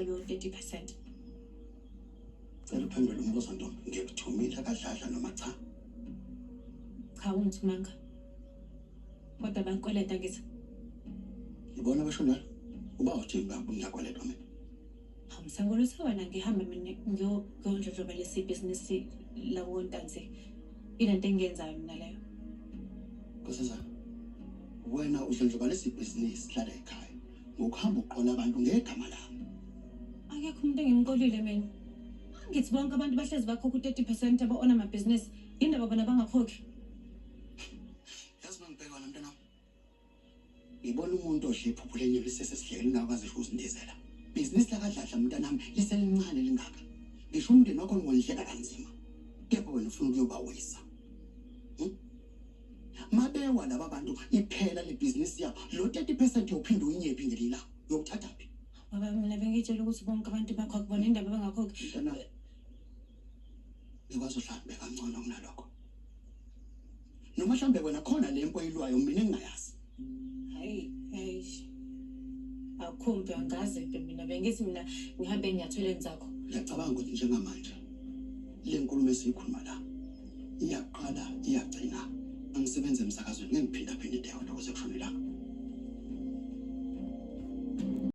ngicela 30%. Cela uphendule umbuzo ntombi, ngikuthumile kadladla noma cha? Cha ungithumanga. Kodwa bangikweleta ngithi. Ngibona basho njalo. Uba uthi ngiyakweleta mina. Ngisangolisa wena ngihamba mina ngiyondlondlobala business lawo ntanzi. Ilento engiyenzayo mina leyo. Nkosazana, wena udlondlobala business hlala ekhaya. Ngokuhamba uqola abantu ngegama lami. Akekho umuntu engimqolile mina. Ngithi bonke abantu bahlezi bakhokha 30% aba-own amabhizinisi. Indaba bona bangakhokhi. Yazi mangibheka wena mntana. Ngibona umuntu ohle iphupho lenye lisesesidlele ngakwazi ukuzindizela. Business la kadladla mntanami liselincane lingaka. Ngisho umndeni wakho ngondlela kanzima. Kepha wena ufuna ukuyobawisa. Mabewa laba bantu iphela le business yabo. Lo 30% yophinda uyinyephi ngelila. Yokuthatha phi? Baba mina bengitshela ukuthi bonke abantu bakhokha bona indaba bangakhokhi. Ngikwazi uhlambe kancane kunalokho. Noma mhlambe wena khona lempo oyilwayo mina engingayazi. Hayi. Akhumbe angaze mina bengithi mina ngihambe enyathweleni zakho. Ngiyacabanga ukuthi njengamanje le nkulumo esikhuluma la iyaqala iyagcina. Angisebenze emsakazweni ngengiphinda into yakho ukuze kushonelanga.